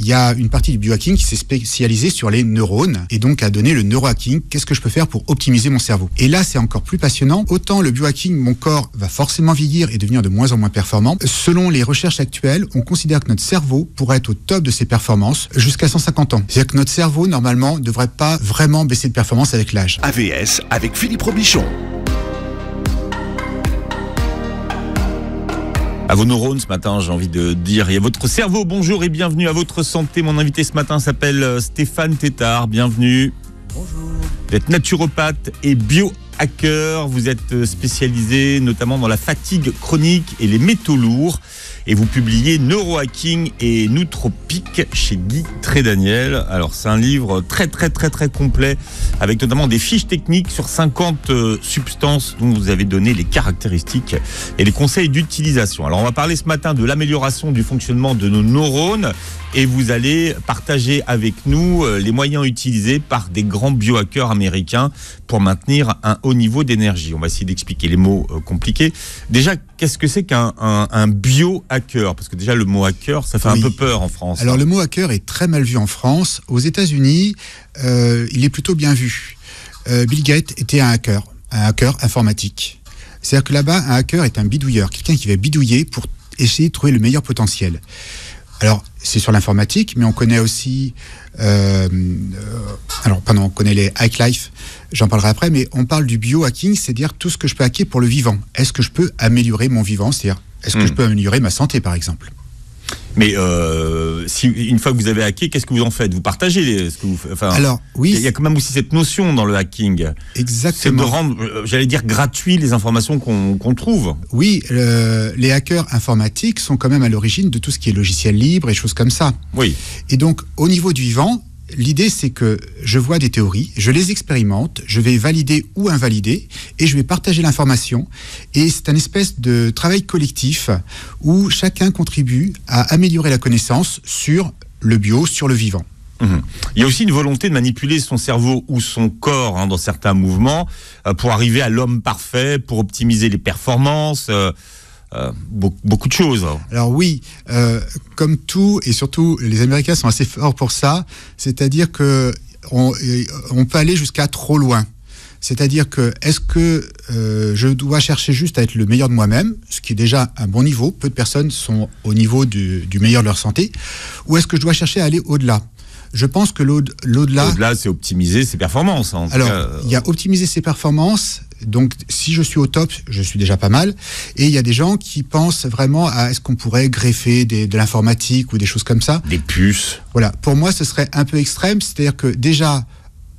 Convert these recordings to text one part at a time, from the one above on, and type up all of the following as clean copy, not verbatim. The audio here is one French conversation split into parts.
y a une partie du biohacking qui s'est spécialisée sur les neurones et donc a donné le neurohacking. Qu'est-ce que je peux faire pour optimiser mon cerveau? Et là, c'est encore plus passionnant. Autant le biohacking, mon corps va forcément vieillir et devenir de moins en moins performant. Selon les recherches actuelles, on considère que notre cerveau pourrait être au top de ses performances jusqu'à 150 ans. C'est-à-dire que notre cerveau, normalement, ne devrait pas vraiment baisser de performance avec l'âge. AVS avec Philippe Robichon. À vos neurones ce matin, j'ai envie de dire, et à votre cerveau, bonjour et bienvenue à votre santé. Mon invité ce matin s'appelle Stéphane Tétart, bienvenue. Bonjour. Vous êtes naturopathe et biohacker, vous êtes spécialisé notamment dans la fatigue chronique et les métaux lourds. Et vous publiez Neurohacking et Nootropique chez Guy Trédaniel. Alors c'est un livre très complet avec notamment des fiches techniques sur 50 substances dont vous avez donné les caractéristiques et les conseils d'utilisation. Alors on va parler ce matin de l'amélioration du fonctionnement de nos neurones et vous allez partager avec nous les moyens utilisés par des grands biohackers américains pour maintenir un haut niveau d'énergie. On va essayer d'expliquer les mots compliqués. Déjà, qu'est-ce que c'est qu'un biohacker? Parce que déjà, le mot hacker, ça fait un peu peur en France. Alors, le mot hacker est très mal vu en France. Aux États-Unis, il est plutôt bien vu. Bill Gates était un hacker informatique. C'est-à-dire que là-bas, un hacker est un bidouilleur, quelqu'un qui va bidouiller pour essayer de trouver le meilleur potentiel. Alors, c'est sur l'informatique, mais on connaît aussi... on connaît les hack life, j'en parlerai après, mais on parle du biohacking, c'est-à-dire tout ce que je peux hacker pour le vivant. Est-ce que je peux améliorer mon vivant? C'est-à-dire, est-ce que je peux améliorer ma santé, par exemple? Mais si une fois que vous avez hacké, qu'est-ce que vous en faites? Vous partagez ce que vous. Enfin, alors oui, il y a quand même aussi cette notion dans le hacking. Exactement. C'est de rendre, j'allais dire, gratuit les informations qu'on trouve. Oui, les hackers informatiques sont quand même à l'origine de tout ce qui est logiciel libre et choses comme ça. Oui. Et donc, au niveau du vivant, l'idée, c'est que je vois des théories, je les expérimente, je vais valider ou invalider, et je vais partager l'information. Et c'est un espèce de travail collectif où chacun contribue à améliorer la connaissance sur le bio, sur le vivant. Il y a aussi une volonté de manipuler son cerveau ou son corps dans certains mouvements pour arriver à l'homme parfait, pour optimiser les performances. Beaucoup de choses. Alors oui, comme tout, et surtout les Américains sont assez forts pour ça, c'est-à-dire que on peut aller jusqu'à trop loin. C'est-à-dire que est-ce que je dois chercher juste à être le meilleur de moi-même, ce qui est déjà un bon niveau, peu de personnes sont au niveau du meilleur de leur santé, ou est-ce que je dois chercher à aller au-delà? Je pense que l'au-delà... Au-delà, c'est optimiser ses performances. Il y a optimiser ses performances. Donc, si je suis au top, je suis déjà pas mal. Et il y a des gens qui pensent vraiment à est-ce qu'on pourrait greffer de l'informatique ou des choses comme ça. Des puces. Voilà. Pour moi, ce serait un peu extrême. C'est-à-dire que déjà,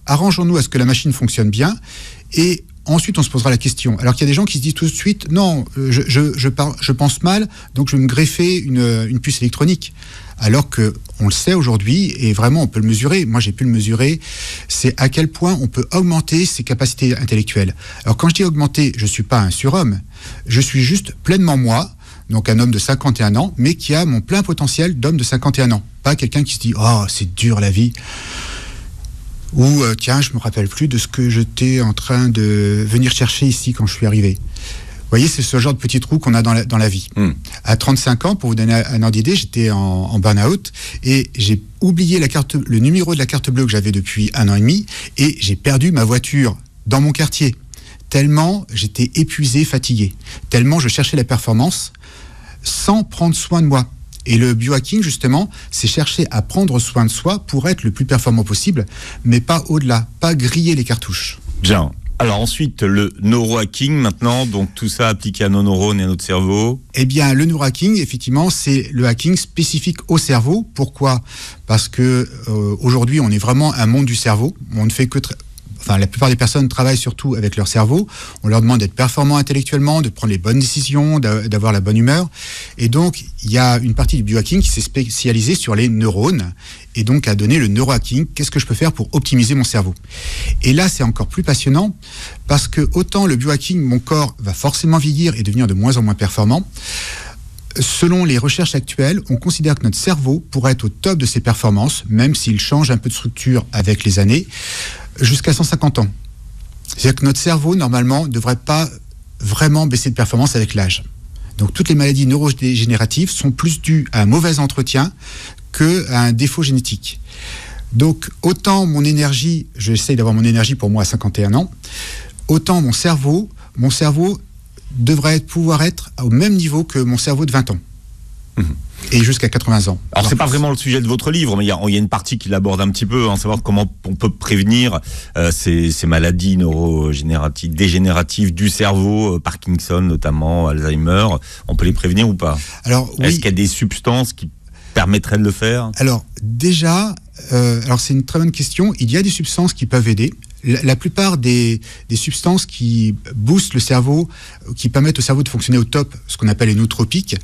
arrangeons-nous à ce que la machine fonctionne bien. Et ensuite, on se posera la question. Alors qu'il y a des gens qui se disent tout de suite, non, je pense mal, donc je vais me greffer une puce électronique. Alors que on le sait aujourd'hui, et vraiment on peut le mesurer, moi j'ai pu le mesurer, c'est à quel point on peut augmenter ses capacités intellectuelles. Alors quand je dis augmenter, je ne suis pas un surhomme, je suis juste pleinement moi, donc un homme de 51 ans, mais qui a mon plein potentiel d'homme de 51 ans. Pas quelqu'un qui se dit « Oh, c'est dur la vie !» ou « Tiens, je ne me rappelle plus de ce que j'étais en train de venir chercher ici quand je suis arrivé ». Vous voyez, c'est ce genre de petit trou qu'on a dans la vie. À 35 ans, pour vous donner un ordre d'idée, j'étais en burn-out et j'ai oublié le numéro de la carte bleue que j'avais depuis 1 an et demi et j'ai perdu ma voiture dans mon quartier. Tellement j'étais épuisé, fatigué. Tellement je cherchais la performance sans prendre soin de moi. Et le biohacking, justement, c'est chercher à prendre soin de soi pour être le plus performant possible, mais pas au-delà, pas griller les cartouches. Bien. Alors ensuite, le neurohacking maintenant, donc tout ça appliqué à nos neurones et à notre cerveau. Eh bien, le neurohacking, effectivement, c'est le hacking spécifique au cerveau. Pourquoi ? Parce que aujourd'hui, on est vraiment un monde du cerveau. On ne fait que... la plupart des personnes travaillent surtout avec leur cerveau. On leur demande d'être performants intellectuellement, de prendre les bonnes décisions, d'avoir la bonne humeur. Et donc, il y a une partie du biohacking qui s'est spécialisée sur les neurones et donc a donné le neurohacking. Qu'est-ce que je peux faire pour optimiser mon cerveau ? Et là, c'est encore plus passionnant parce que autant le biohacking, mon corps va forcément vieillir et devenir de moins en moins performant. Selon les recherches actuelles, on considère que notre cerveau pourrait être au top de ses performances, même s'il change un peu de structure avec les années, jusqu'à 150 ans. C'est-à-dire que notre cerveau, normalement, ne devrait pas vraiment baisser de performance avec l'âge. Donc toutes les maladies neurodégénératives sont plus dues à un mauvais entretien qu'un défaut génétique. Donc, autant mon énergie, j'essaye d'avoir mon énergie pour moi à 51 ans, autant mon cerveau devrait pouvoir être au même niveau que mon cerveau de 20 ans. Et jusqu'à 80 ans. Alors, c'est pas vraiment le sujet de votre livre, mais il y a une partie qui l'aborde un petit peu, savoir comment on peut prévenir ces maladies dégénératives du cerveau, Parkinson notamment, Alzheimer. On peut les prévenir ou pas? Alors, oui. Est-ce qu'il y a des substances qui permettraient de le faire? Alors, déjà, c'est une très bonne question. Il y a des substances qui peuvent aider. La plupart des substances qui boostent le cerveau, qui permettent au cerveau de fonctionner au top, ce qu'on appelle les nootropiques,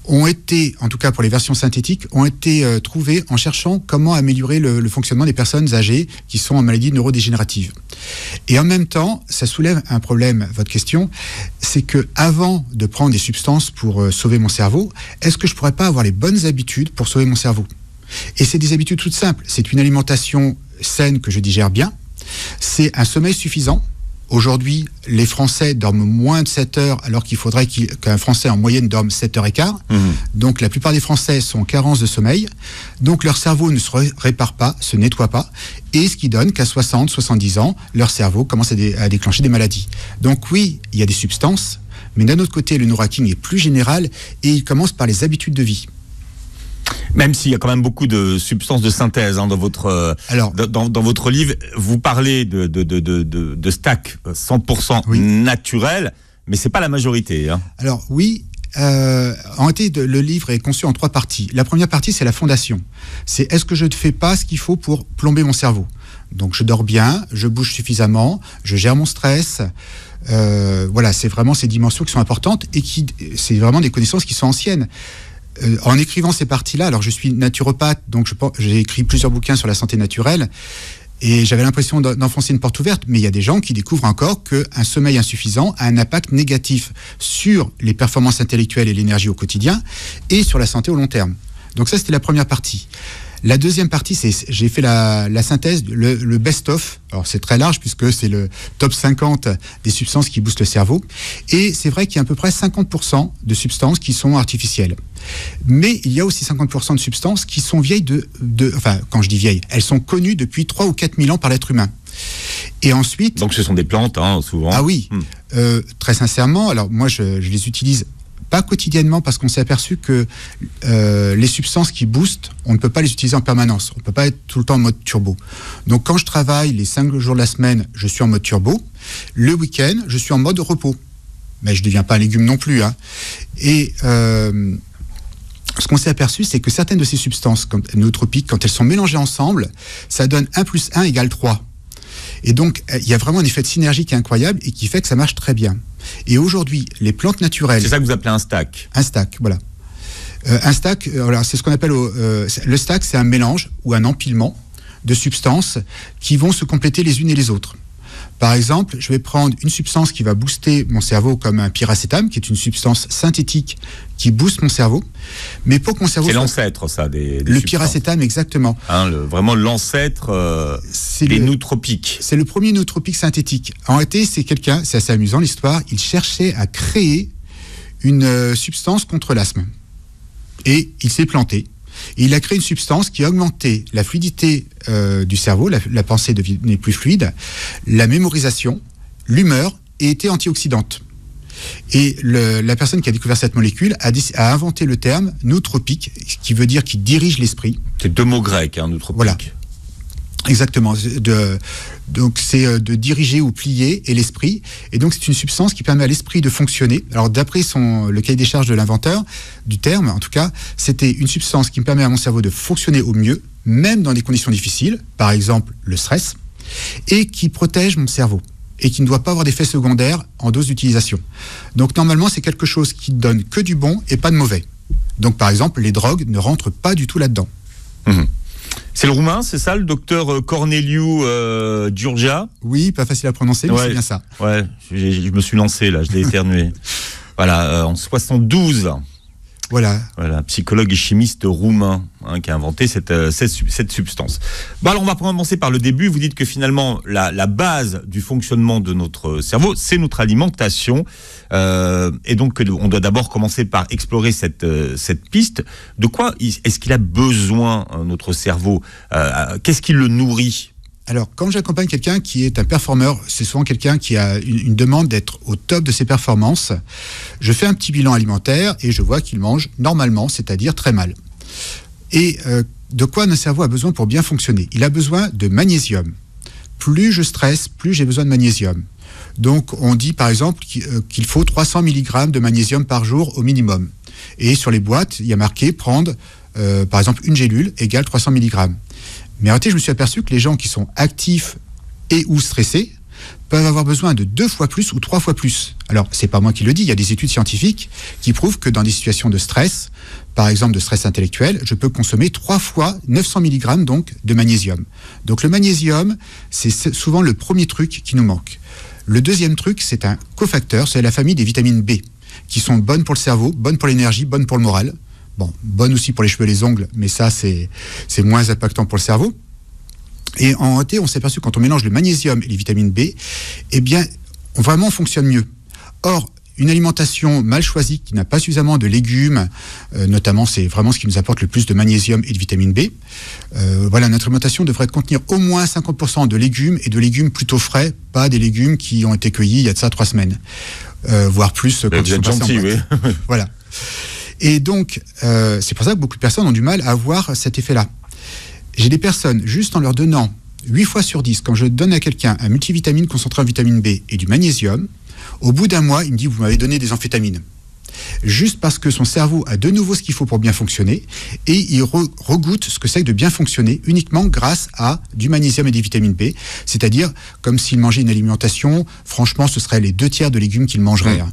ont été, en tout cas pour les versions synthétiques, ont été trouvées en cherchant comment améliorer le fonctionnement des personnes âgées qui sont en maladie neurodégénérative. Et en même temps, ça soulève un problème, votre question, c'est que avant de prendre des substances pour sauver mon cerveau, est-ce que je pourrais pas avoir les bonnes habitudes pour sauver mon cerveau? Et c'est des habitudes toutes simples. C'est une alimentation saine que je digère bien, c'est un sommeil suffisant. Aujourd'hui, les Français dorment moins de 7 heures, alors qu'il faudrait qu'un Français en moyenne dorme 7h15. Donc la plupart des Français sont en carence de sommeil. Donc leur cerveau ne se répare pas, se nettoie pas. Et ce qui donne qu'à 60, 70 ans, leur cerveau commence à déclencher des maladies. Donc oui, il y a des substances, mais d'un autre côté, le neurohacking est plus général et il commence par les habitudes de vie. Même s'il y a quand même beaucoup de substances de synthèse dans votre dans votre livre, vous parlez de stack 100% naturel, mais c'est pas la majorité. Alors oui. En réalité, le livre est conçu en 3 parties. La première partie, c'est la fondation. C'est est-ce que je ne fais pas ce qu'il faut pour plomber mon cerveau? Donc je dors bien, je bouge suffisamment, je gère mon stress. Voilà, c'est vraiment ces dimensions qui sont importantes et c'est vraiment des connaissances qui sont anciennes. En écrivant ces parties-là, alors je suis naturopathe, donc j'ai écrit plusieurs bouquins sur la santé naturelle, et j'avais l'impression d'enfoncer une porte ouverte, mais il y a des gens qui découvrent encore qu'un sommeil insuffisant a un impact négatif sur les performances intellectuelles et l'énergie au quotidien, et sur la santé au long terme. Donc ça, c'était la première partie. La deuxième partie, j'ai fait la synthèse, le best-of. Alors c'est très large puisque c'est le top 50 des substances qui boostent le cerveau. Et c'est vrai qu'il y a à peu près 50% de substances qui sont artificielles. Mais il y a aussi 50% de substances qui sont vieilles enfin, quand je dis vieilles, elles sont connues depuis 3 ou 4 000 ans par l'être humain. Et ensuite... Donc ce sont des plantes, souvent. Ah oui, très sincèrement. Alors moi, je les utilise pas quotidiennement parce qu'on s'est aperçu que les substances qui boostent, on ne peut pas les utiliser en permanence. On ne peut pas être tout le temps en mode turbo. Donc quand je travaille les 5 jours de la semaine, je suis en mode turbo. Le week-end, je suis en mode repos. Mais je ne deviens pas un légume non plus. Et ce qu'on s'est aperçu, c'est que certaines de ces substances nootropiques, quand elles sont mélangées ensemble, ça donne 1 + 1 = 3. Et donc, il y a vraiment un effet de synergie qui est incroyable et qui fait que ça marche très bien. Et aujourd'hui, les plantes naturelles... C'est ça que vous appelez un stack. Un stack, voilà. Un stack, alors c'est ce qu'on appelle... le stack, c'est un mélange ou un empilement de substances qui vont se compléter les unes et les autres. Par exemple, je vais prendre une substance qui va booster mon cerveau comme un pyracétam, qui est une substance synthétique qui booste mon cerveau. Mais pour que mon cerveau... C'est l'ancêtre, ça, des le pyracétam, exactement. Vraiment l'ancêtre des nootropiques. C'est le premier nootropique synthétique. En réalité, c'est assez amusant l'histoire, il cherchait à créer une substance contre l'asthme. Et il s'est planté. Et il a créé une substance qui a augmenté la fluidité du cerveau, la pensée devenait plus fluide, la mémorisation, l'humeur, et était antioxydante. Et la personne qui a découvert cette molécule a inventé le terme nootropique, qui veut dire qui dirige l'esprit. C'est 2 mots grecs, nootropique. Voilà. Exactement. Donc c'est de diriger ou plier et l'esprit. Et donc c'est une substance qui permet à l'esprit de fonctionner. Alors d'après le cahier des charges de l'inventeur, du terme en tout cas, c'était une substance qui me permet à mon cerveau de fonctionner au mieux, même dans des conditions difficiles, par exemple le stress, et qui protège mon cerveau et qui ne doit pas avoir d'effets secondaires en dose d'utilisation. Donc normalement c'est quelque chose qui ne donne que du bon et pas de mauvais. Donc par exemple les drogues ne rentrent pas du tout là-dedans. C'est le roumain, c'est ça, le docteur Corneliu Giurgia? Oui, pas facile à prononcer, mais c'est bien ça. Ouais, je me suis lancé là, je l'ai éternué. Voilà, en 72. Voilà. Voilà, psychologue et chimiste roumain qui a inventé cette substance. Bon, alors on va commencer par le début. Vous dites que finalement, la base du fonctionnement de notre cerveau, c'est notre alimentation. Et donc, on doit d'abord commencer par explorer cette piste. De quoi est-ce qu'il a besoin, notre cerveau? Qu'est-ce qui le nourrit? Alors, quand j'accompagne quelqu'un qui est un performeur, c'est souvent quelqu'un qui a une demande d'être au top de ses performances. Je fais un petit bilan alimentaire et je vois qu'il mange normalement, c'est-à-dire très mal. Et de quoi notre cerveau a besoin pour bien fonctionner? Il a besoin de magnésium. Plus je stresse, plus j'ai besoin de magnésium. Donc, on dit par exemple qu'il faut 300 mg de magnésium par jour au minimum. Et sur les boîtes, il y a marqué prendre, par exemple, une gélule égale 300 mg. Mais en réalité, je me suis aperçu que les gens qui sont actifs et ou stressés peuvent avoir besoin de 2 fois plus ou 3 fois plus. Alors, c'est pas moi qui le dis, il y a des études scientifiques qui prouvent que dans des situations de stress, par exemple de stress intellectuel, je peux consommer 3 fois 900 mg donc de magnésium. Donc le magnésium, c'est souvent le premier truc qui nous manque. Le deuxième truc, c'est un cofacteur, c'est la famille des vitamines B, qui sont bonnes pour le cerveau, bonnes pour l'énergie, bonnes pour le moral. Bon, bonne aussi pour les cheveux et les ongles, mais ça, c'est moins impactant pour le cerveau. Et en réalité, on s'est aperçu quand on mélange le magnésium et les vitamines B, eh bien, vraiment, on fonctionne mieux. Or, une alimentation mal choisie, qui n'a pas suffisamment de légumes, notamment, c'est vraiment ce qui nous apporte le plus de magnésium et de vitamine B. Voilà, notre alimentation devrait contenir au moins 50% de légumes, et de légumes plutôt frais, pas des légumes qui ont été cueillis il y a de ça 3 semaines. Voire plus quand ils sont passés en boîte. Oui. Voilà. Et donc, c'est pour ça que beaucoup de personnes ont du mal à avoir cet effet-là. J'ai des personnes, juste en leur donnant 8 fois sur 10, quand je donne à quelqu'un un multivitamine concentré en vitamine B et du magnésium, au bout d'un mois, il me dit « vous m'avez donné des amphétamines ». Juste parce que son cerveau a de nouveau ce qu'il faut pour bien fonctionner, et il regoute ce que c'est que de bien fonctionner uniquement grâce à du magnésium et des vitamines B, c'est-à-dire comme s'il mangeait une alimentation, franchement, ce serait les 2 tiers de légumes qu'il mangerait.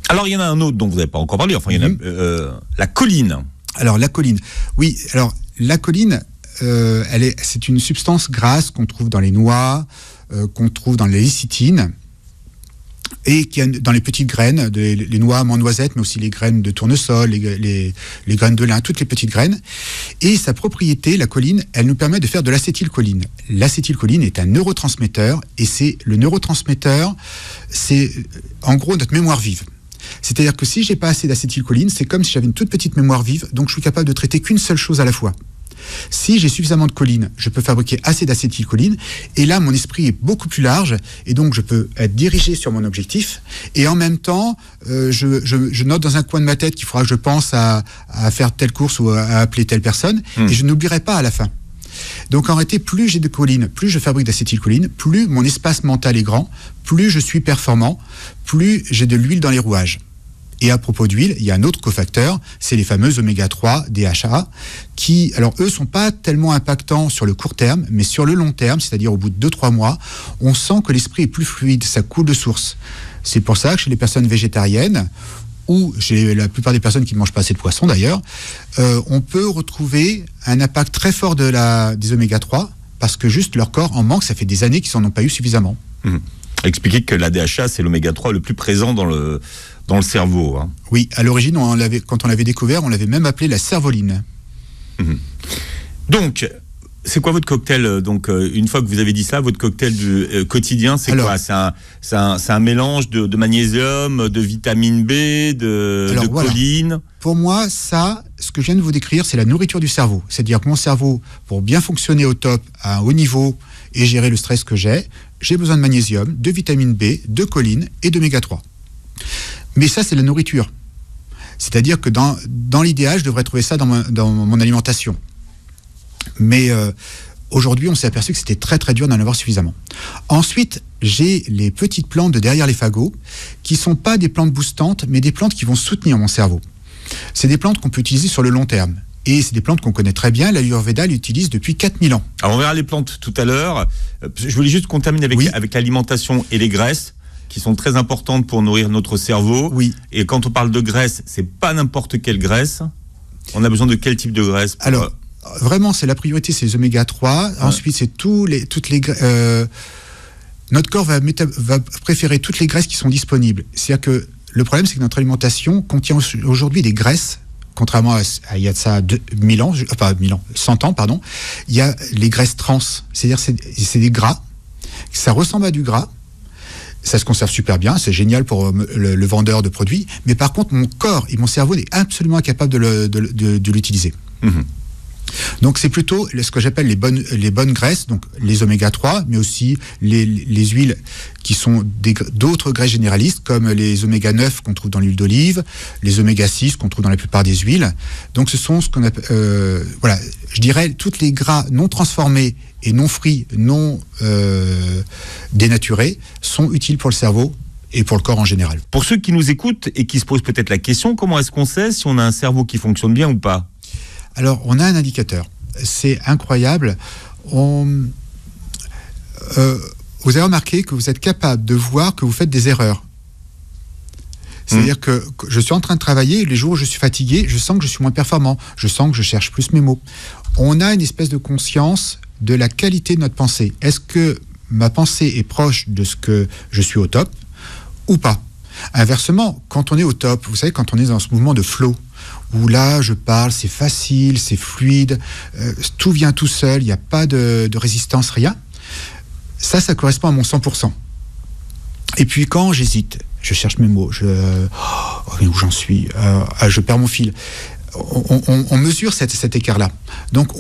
Alors, il y en a un autre dont vous n'avez pas encore parlé, enfin, il y en a la choline. Alors, la choline. Oui, alors, la choline, c'est une substance grasse qu'on trouve dans les noix, qu'on trouve dans les lécithines, et qui a dans les petites graines, les noix, amandes, noisettes, mais aussi les graines de tournesol, les graines de lin, toutes les petites graines. Et sa propriété, la choline, elle nous permet de faire de l'acétylcholine. L'acétylcholine est un neurotransmetteur, et le neurotransmetteur, c'est en gros notre mémoire vive. C'est-à-dire que si j'ai pas assez d'acétylcholine, c'est comme si j'avais une toute petite mémoire vive, donc je suis capable de traiter qu'une seule chose à la fois. Si j'ai suffisamment de choline, je peux fabriquer assez d'acétylcholine, et là mon esprit est beaucoup plus large, et donc je peux être dirigé sur mon objectif, et en même temps je note dans un coin de ma tête qu'il faudra que je pense à faire telle course ou à appeler telle personne, et je n'oublierai pas à la fin. Donc en réalité, plus j'ai de choline, plus je fabrique d'acétylcholine, plus mon espace mental est grand, plus je suis performant, plus j'ai de l'huile dans les rouages. Et à propos d'huile, il y a un autre cofacteur, c'est les fameux oméga 3, DHA, qui, alors eux, sont pas tellement impactants sur le court terme, mais sur le long terme, c'est-à-dire au bout de 2-3 mois, on sent que l'esprit est plus fluide, ça coule de source. C'est pour ça que chez les personnes végétariennes, ou chez la plupart des personnes qui ne mangent pas assez de poisson d'ailleurs, on peut retrouver un impact très fort des oméga 3, parce que juste leur corps en manque, ça fait des années qu'ils n'en ont pas eu suffisamment. Expliquez que la DHA, c'est l'oméga 3 le plus présent dans le cerveau. Hein. Oui, à l'origine, quand on l'avait découvert, on l'avait même appelé la cervoline. Donc, c'est quoi votre cocktail? Donc, une fois que vous avez dit ça, votre cocktail du quotidien, c'est quoi? C'est un mélange de magnésium, de vitamine B, de choline. Voilà. Pour moi, ce que je viens de vous décrire, c'est la nourriture du cerveau. C'est-à-dire que mon cerveau, pour bien fonctionner au top, à un haut niveau, et gérer le stress que j'ai besoin de magnésium, de vitamine B, de choline et d'oméga 3. Mais ça, c'est la nourriture. C'est-à-dire que dans l'idéal, je devrais trouver ça dans mon alimentation. Mais aujourd'hui, on s'est aperçu que c'était très très dur d'en avoir suffisamment. Ensuite, j'ai les petites plantes de derrière les fagots, qui ne sont pas des plantes boostantes, mais des plantes qui vont soutenir mon cerveau. C'est des plantes qu'on peut utiliser sur le long terme. Et c'est des plantes qu'on connaît très bien. L'Ayurveda l'utilise depuis 4000 ans. Alors on verra les plantes tout à l'heure. Je voulais juste qu'on termine avec l'alimentation et les graisses, qui sont très importantes pour nourrir notre cerveau. Oui. Et quand on parle de graisse, c'est pas n'importe quelle graisse. On a besoin de quel type de graisse Alors, vraiment, c'est la priorité, c'est les oméga 3. Ouais. Ensuite, c'est toutes les notre corps va préférer toutes les graisses qui sont disponibles. C'est-à-dire que le problème, c'est que notre alimentation contient aujourd'hui des graisses contrairement à il y a de ça 100 ans, pardon, il y a les graisses trans. C'est-à-dire c'est des gras, ça ressemble à du gras, ça se conserve super bien, c'est génial pour le vendeur de produits, mais par contre mon corps et mon cerveau n'est absolument incapable de l'utiliser. Donc c'est plutôt ce que j'appelle les bonnes graisses, donc les oméga 3, mais aussi les huiles qui sont d'autres graisses généralistes, comme les oméga 9 qu'on trouve dans l'huile d'olive, les oméga 6 qu'on trouve dans la plupart des huiles. Donc ce sont ce qu'on appelle, je dirais, toutes les gras non transformés et non frits, non dénaturés, sont utiles pour le cerveau et pour le corps en général. Pour ceux qui nous écoutent et qui se posent peut-être la question, comment est-ce qu'on sait si on a un cerveau qui fonctionne bien ou pas ? Alors, on a un indicateur. C'est incroyable. Vous avez remarqué que vous êtes capable de voir que vous faites des erreurs. C'est-à-dire que je suis en train de travailler, les jours où je suis fatigué, je sens que je suis moins performant, je sens que je cherche plus mes mots. On a une espèce de conscience de la qualité de notre pensée. Est-ce que ma pensée est proche de ce que je suis au top ou pas ? Inversement, quand on est au top, vous savez, quand on est dans ce mouvement de flow, où là, je parle, c'est facile, c'est fluide, tout vient tout seul, il n'y a pas de résistance, rien. Ça correspond à mon 100%. Et puis quand j'hésite, je cherche mes mots, où j'en suis, je perds mon fil. On mesure cet écart-là. Donc,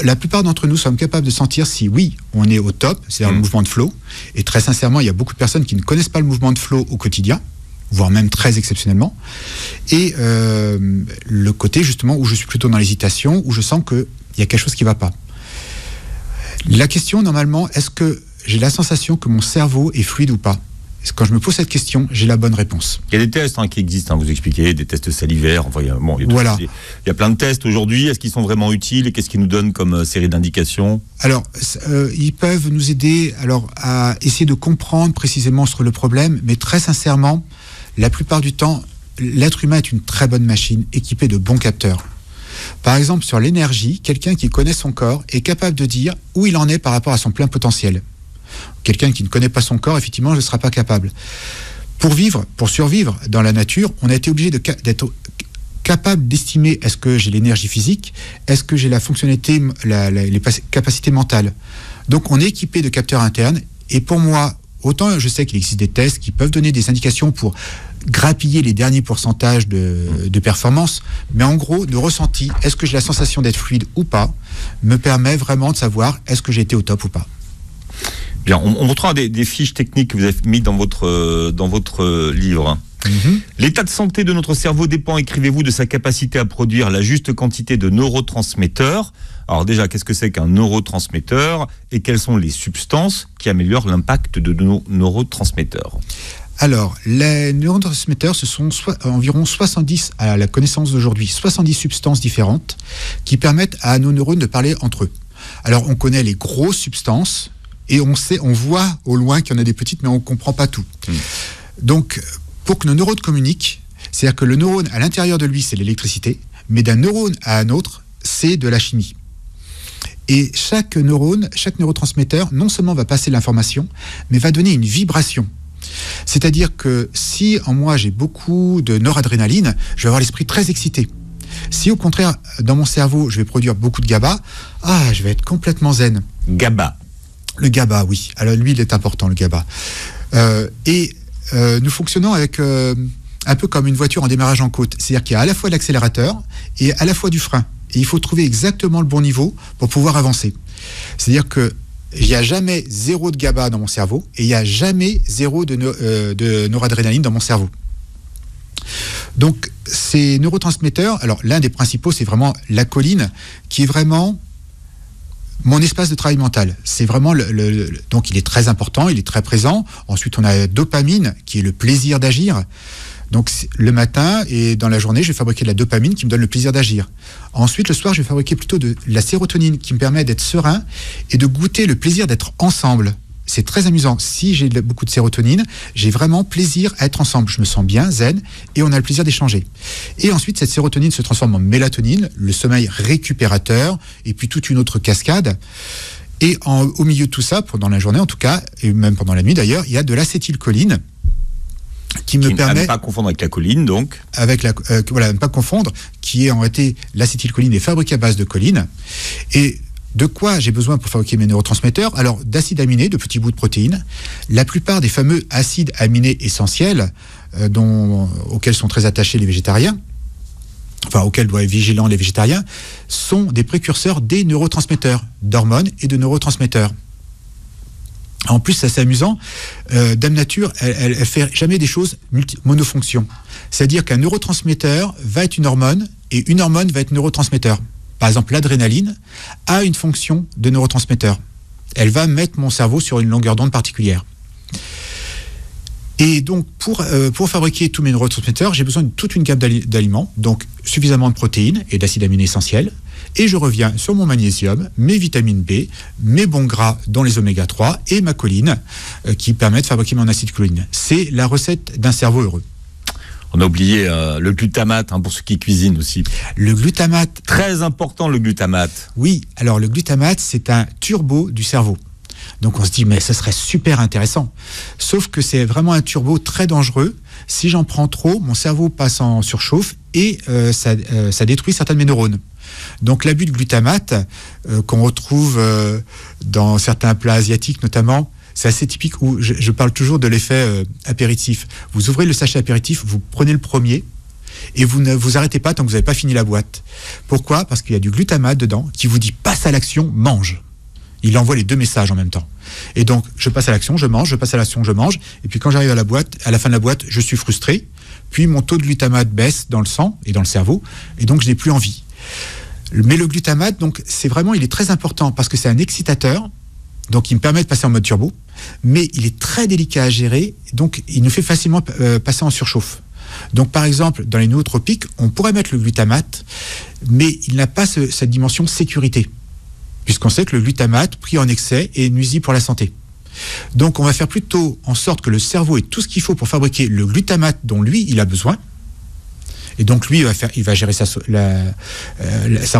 la plupart d'entre nous sommes capables de sentir si, oui, on est au top, c'est-à-dire le mouvement de flow. Et très sincèrement, il y a beaucoup de personnes qui ne connaissent pas le mouvement de flow au quotidien, voire même très exceptionnellement. Et le côté, justement, où je suis plutôt dans l'hésitation, où je sens qu'il y a quelque chose qui ne va pas. La question, normalement, est-ce que j'ai la sensation que mon cerveau est fluide ou pas ? Quand je me pose cette question, j'ai la bonne réponse. Il y a des tests qui existent, vous expliquez, des tests salivaires. Enfin, il y a plein de tests aujourd'hui. Est-ce qu'ils sont vraiment utiles et qu'est-ce qu'ils nous donnent comme série d'indications ? Alors, ils peuvent nous aider à essayer de comprendre précisément sur le problème, mais très sincèrement, la plupart du temps, l'être humain est une très bonne machine équipée de bons capteurs. Par exemple, sur l'énergie, quelqu'un qui connaît son corps est capable de dire où il en est par rapport à son plein potentiel. Quelqu'un qui ne connaît pas son corps, effectivement, ne sera pas capable. Pour survivre dans la nature, on a été obligé d'être capable d'estimer est-ce que j'ai l'énergie physique, est-ce que j'ai la fonctionnalité, les capacités mentales. Donc on est équipé de capteurs internes, et pour moi, autant je sais qu'il existe des tests qui peuvent donner des indications pour grappiller les derniers pourcentages de performance, mais en gros, de ressenti, est-ce que j'ai la sensation d'être fluide ou pas, me permet vraiment de savoir est-ce que j'ai été au top ou pas. Bien, on retrouvera des fiches techniques que vous avez mis dans votre livre. L'état de santé de notre cerveau dépend, écrivez-vous, de sa capacité à produire la juste quantité de neurotransmetteurs. Alors déjà, qu'est-ce que c'est qu'un neurotransmetteur et quelles sont les substances qui améliorent l'impact de nos neurotransmetteurs ? Alors, les neurotransmetteurs, ce sont environ 70, à la connaissance d'aujourd'hui, 70 substances différentes qui permettent à nos neurones de parler entre eux. Alors, on connaît les grosses substances, et on voit au loin qu'il y en a des petites, mais on ne comprend pas tout. Donc, pour que nos neurones communiquent, c'est-à-dire que le neurone, à l'intérieur de lui, c'est l'électricité, mais d'un neurone à un autre, c'est de la chimie. Et chaque neurotransmetteur, non seulement va passer l'information, mais va donner une vibration. C'est-à-dire que si en moi j'ai beaucoup de noradrénaline, je vais avoir l'esprit très excité. Si au contraire, dans mon cerveau, je vais produire beaucoup de GABA, je vais être complètement zen. GABA. Le GABA, oui. Alors lui, il est important, le GABA. Nous fonctionnons avec un peu comme une voiture en démarrage en côte. C'est-à-dire qu'il y a à la fois l'accélérateur et à la fois du frein. Et il faut trouver exactement le bon niveau pour pouvoir avancer. C'est-à-dire que il n'y a jamais 0 de GABA dans mon cerveau et il n'y a jamais 0 de noradrénaline dans mon cerveau. Donc, ces neurotransmetteurs, alors l'un des principaux, c'est vraiment la choline, qui est vraiment mon espace de travail mental. C'est vraiment donc il est très important, il est très présent. Ensuite, on a la dopamine, qui est le plaisir d'agir. Donc, le matin et dans la journée, je vais fabriquer de la dopamine qui me donne le plaisir d'agir. Ensuite, le soir, je vais fabriquer plutôt de la sérotonine qui me permet d'être serein et de goûter le plaisir d'être ensemble. C'est très amusant. Si j'ai beaucoup de sérotonine, j'ai vraiment plaisir à être ensemble. Je me sens bien, zen, et on a le plaisir d'échanger. Et ensuite, cette sérotonine se transforme en mélatonine, le sommeil récupérateur, et puis toute une autre cascade. Et au milieu de tout ça, pendant la journée en tout cas, et même pendant la nuit d'ailleurs, il y a de l'acétylcholine, qui me permet... À ne pas confondre avec la choline, donc. Avec voilà, ne pas confondre, qui est en réalité l'acétylcholine est fabriquée à base de choline. Et de quoi j'ai besoin pour fabriquer mes neurotransmetteurs? Alors, d'acides aminés, de petits bouts de protéines. La plupart des fameux acides aminés essentiels, auxquels sont très attachés les végétariens, enfin auxquels doivent être vigilants les végétariens, sont des précurseurs des neurotransmetteurs, d'hormones et de neurotransmetteurs. En plus, c'est assez amusant, Dame Nature, elle fait jamais des choses monofonctions. C'est-à-dire qu'un neurotransmetteur va être une hormone, et une hormone va être neurotransmetteur. Par exemple, l'adrénaline a une fonction de neurotransmetteur. Elle va mettre mon cerveau sur une longueur d'onde particulière. Et donc, pour fabriquer tous mes neurotransmetteurs, j'ai besoin de toute une gamme d'aliments, donc suffisamment de protéines et d'acides aminés essentiels. Et je reviens sur mon magnésium, mes vitamines B, mes bons gras dans les oméga 3 et ma choline qui permet de fabriquer mon acétylcholine. C'est la recette d'un cerveau heureux. On a oublié le glutamate pour ceux qui cuisinent aussi. Le glutamate. Très important, le glutamate. Oui, alors le glutamate, c'est un turbo du cerveau. Donc on se dit, mais ça serait super intéressant. Sauf que c'est vraiment un turbo très dangereux. Si j'en prends trop, mon cerveau passe en surchauffe et ça détruit certains de mes neurones. Donc l'abus de glutamate, qu'on retrouve dans certains plats asiatiques notamment, c'est assez typique où je parle toujours de l'effet apéritif. Vous ouvrez le sachet apéritif, vous prenez le premier et vous ne vous arrêtez pas tant que vous n'avez pas fini la boîte. Pourquoi ? Parce qu'il y a du glutamate dedans qui vous dit passe à l'action, mange. Il envoie les deux messages en même temps. Et donc, je passe à l'action, je mange, je passe à l'action, je mange. Et puis quand j'arrive à la fin de la boîte, je suis frustré. Puis mon taux de glutamate baisse dans le sang et dans le cerveau. Et donc, je n'ai plus envie. Mais le glutamate, donc, il est très important parce que c'est un excitateur. Donc, il me permet de passer en mode turbo. Mais il est très délicat à gérer. Donc, il nous fait facilement passer en surchauffe. Donc, par exemple, dans les nootropiques, on pourrait mettre le glutamate, mais il n'a pas cette dimension sécurité. Puisqu'on sait que le glutamate, pris en excès, est nuisible pour la santé. Donc on va faire plutôt en sorte que le cerveau ait tout ce qu'il faut pour fabriquer le glutamate dont lui, il a besoin. Et donc lui, il va gérer sa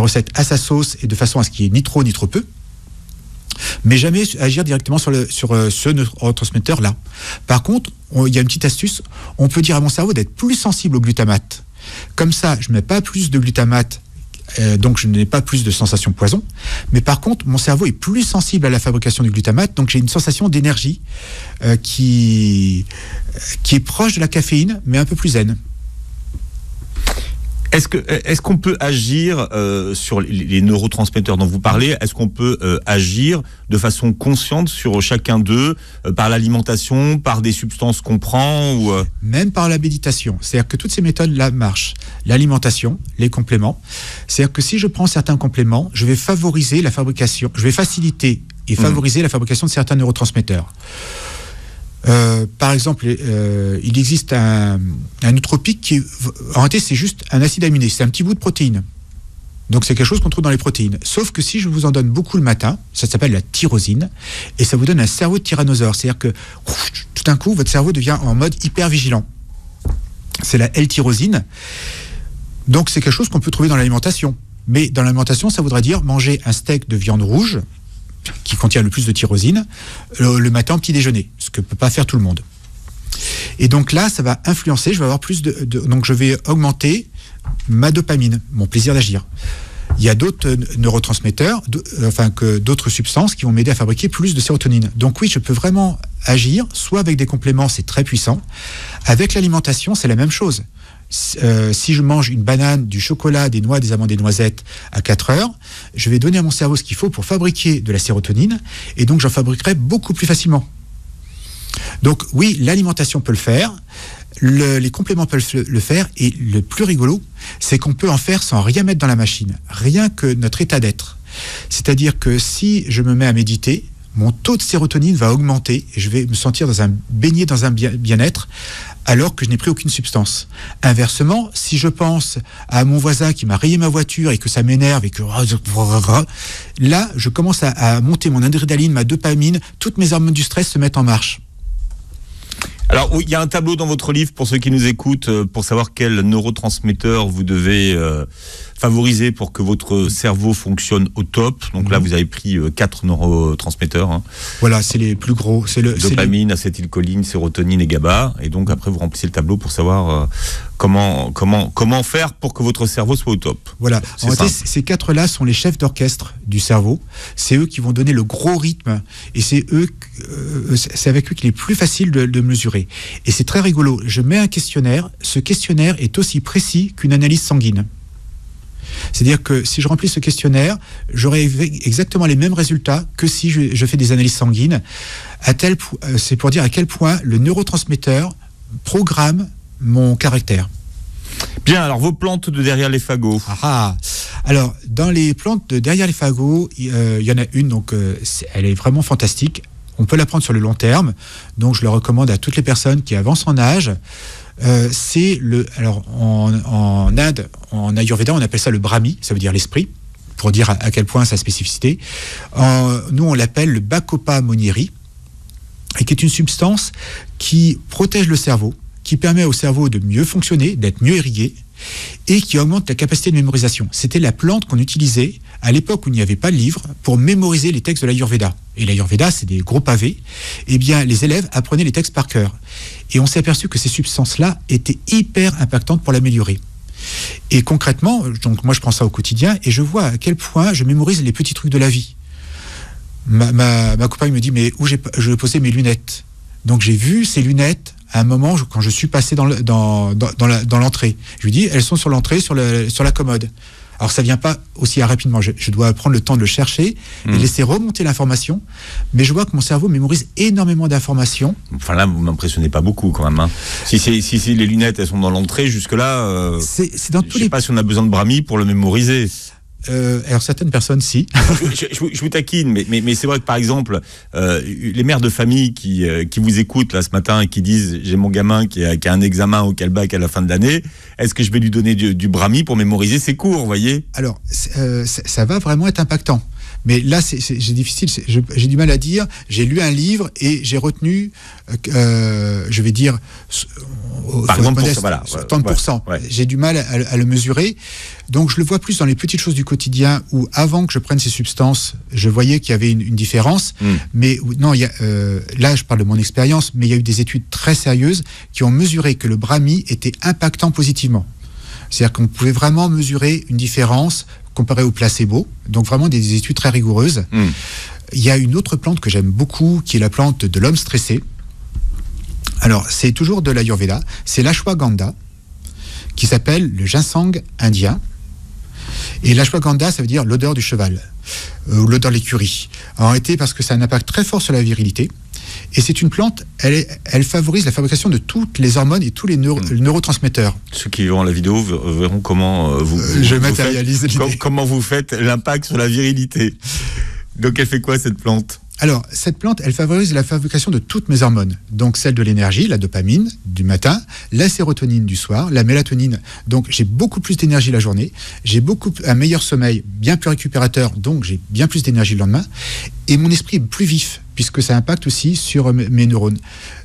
recette à sa sauce et de façon à ce qu'il y ait ni trop ni trop peu. Mais jamais agir directement sur ce neurotransmetteur-là. Par contre, il y a une petite astuce, on peut dire à mon cerveau d'être plus sensible au glutamate. Comme ça, je ne mets pas plus de glutamate, donc je n'ai pas plus de sensation poison, mais par contre mon cerveau est plus sensible à la fabrication du glutamate, donc j'ai une sensation d'énergie qui est proche de la caféine mais un peu plus zen. Est-ce qu'on peut agir sur les neurotransmetteurs dont vous parlez? Est-ce qu'on peut agir de façon consciente sur chacun d'eux, par l'alimentation, par des substances qu'on prend ou Même par la méditation. C'est-à-dire que toutes ces méthodes-là marchent. L'alimentation, les compléments. C'est-à-dire que si je prends certains compléments, je vais faciliter et favoriser la fabrication de certains neurotransmetteurs. Par exemple, il existe un nootropique qui, en réalité, c'est juste un acide aminé, c'est un petit bout de protéine. Donc c'est quelque chose qu'on trouve dans les protéines. Sauf que si je vous en donne beaucoup le matin, ça s'appelle la tyrosine, et ça vous donne un cerveau de tyrannosaure. C'est-à-dire que tout d'un coup, votre cerveau devient en mode hyper vigilant. C'est la L-tyrosine. Donc c'est quelque chose qu'on peut trouver dans l'alimentation. Mais dans l'alimentation, ça voudrait dire manger un steak de viande rouge, qui contient le plus de tyrosine, le matin au petit déjeuner, ce que ne peut pas faire tout le monde. Et donc là, ça va influencer, je vais avoir plus donc je vais augmenter ma dopamine, mon plaisir d'agir. Il y a d'autres neurotransmetteurs, d'autres substances qui vont m'aider à fabriquer plus de sérotonine. Donc oui, je peux vraiment agir, soit avec des compléments, c'est très puissant. Avec l'alimentation, c'est la même chose. Si je mange une banane, du chocolat, des noix, des amandes, des noisettes à 4 heures, je vais donner à mon cerveau ce qu'il faut pour fabriquer de la sérotonine, et donc j'en fabriquerai beaucoup plus facilement. Donc oui, l'alimentation peut le faire, les compléments peuvent le faire, et le plus rigolo, c'est qu'on peut en faire sans rien mettre dans la machine, rien que notre état d'être. C'est-à-dire que si je me mets à méditer, mon taux de sérotonine va augmenter, et je vais me sentir baigné dans un bien-être, alors que je n'ai pris aucune substance. Inversement, si je pense à mon voisin qui m'a rayé ma voiture et que ça m'énerve et que là, je commence à monter mon adrénaline, ma dopamine, toutes mes hormones du stress se mettent en marche. Alors, il y a un tableau dans votre livre pour ceux qui nous écoutent pour savoir quel neurotransmetteur vous devez favoriser pour que votre cerveau fonctionne au top. Donc là, vous avez pris 4 neurotransmetteurs. Hein. Voilà, c'est les plus gros. Dopamine, acétylcholine, sérotonine et GABA. Et donc après, vous remplissez le tableau pour savoir comment faire pour que votre cerveau soit au top. Voilà. En réalité, ces 4-là sont les chefs d'orchestre du cerveau. C'est eux qui vont donner le gros rythme. Et c'est avec eux qu'il est plus facile de mesurer. Et c'est très rigolo. Je mets un questionnaire. Ce questionnaire est aussi précis qu'une analyse sanguine. C'est-à-dire que si je remplis ce questionnaire, j'aurai exactement les mêmes résultats que si je fais des analyses sanguines. C'est pour dire à quel point le neurotransmetteur programme mon caractère. Bien, alors vos plantes de derrière les fagots. Alors, dans les plantes de derrière les fagots, il y en a une, donc elle est vraiment fantastique. On peut la prendre sur le long terme, donc je le recommande à toutes les personnes qui avancent en âge. Alors en Inde, en Ayurveda, on appelle ça le Brahmi, ça veut dire l'esprit, pour dire à quel point sa spécificité. Nous, on l'appelle le Bacopa monnieri, et qui est une substance qui protège le cerveau, qui permet au cerveau de mieux fonctionner, d'être mieux irrigué, et qui augmente la capacité de mémorisation. C'était la plante qu'on utilisait à l'époque où il n'y avait pas de livre pour mémoriser les textes de l'Ayurveda. Et l'Ayurveda, c'est des gros pavés. Eh bien, les élèves apprenaient les textes par cœur. Et on s'est aperçu que ces substances-là étaient hyper impactantes pour l'améliorer. Et concrètement, donc moi je prends ça au quotidien et je vois à quel point je mémorise les petits trucs de la vie. Ma compagne me dit, mais où je vais poser mes lunettes? Donc j'ai vu ces lunettes à un moment quand je suis passé dans l'entrée. Je lui dis, elles sont sur l'entrée, sur la commode. Alors ça vient pas aussi rapidement. Je dois prendre le temps de le chercher et laisser remonter l'information. Mais je vois que mon cerveau mémorise énormément d'informations. Enfin là, vous m'impressionnez pas beaucoup quand même. Hein. Si les lunettes elles sont dans l'entrée, jusque là, c'est dans tous je sais pas si on a besoin de Brahmi pour le mémoriser. Alors certaines personnes, si. je vous taquine, mais c'est vrai que par exemple, les mères de famille qui vous écoutent là ce matin et qui disent j'ai mon gamin qui a un examen au bac à la fin de l'année, est-ce que je vais lui donner du Brahmi pour mémoriser ses cours, vous voyez? Alors ça va vraiment être impactant. Mais là, j'ai difficile, j'ai du mal à dire. J'ai lu un livre et j'ai retenu, je vais dire, par exemple, modeste, voilà, 30%. Ouais. J'ai du mal à le mesurer. Donc, je le vois plus dans les petites choses du quotidien où, avant que je prenne ces substances, je voyais qu'il y avait une différence. Mais non, là, je parle de mon expérience, mais il y a eu des études très sérieuses qui ont mesuré que le Brahmi était impactant positivement. C'est-à-dire qu'on pouvait vraiment mesurer une différence comparé au placebo, donc vraiment des études très rigoureuses. Il y a une autre plante que j'aime beaucoup, qui est la plante de l'homme stressé. Alors, c'est toujours de l'Ayurveda, c'est l'ashwagandha, qui s'appelle le ginseng indien. Et l'ashwagandha, ça veut dire l'odeur du cheval, ou l'odeur de l'écurie. En réalité, parce que ça a un impact très fort sur la virilité. Et c'est une plante, elle favorise la fabrication de toutes les hormones et tous les neurotransmetteurs. Ceux qui verront la vidéo verront comment je matérialise l'idée. Comment vous faites l'impact sur la virilité. Donc elle fait quoi cette plante? Alors, cette plante, elle favorise la fabrication de toutes mes hormones. Donc, celle de l'énergie, la dopamine du matin, la sérotonine du soir, la mélatonine. Donc, j'ai beaucoup plus d'énergie la journée. J'ai un meilleur sommeil, bien plus récupérateur. Donc, j'ai bien plus d'énergie le lendemain. Et mon esprit est plus vif, puisque ça impacte aussi sur mes neurones,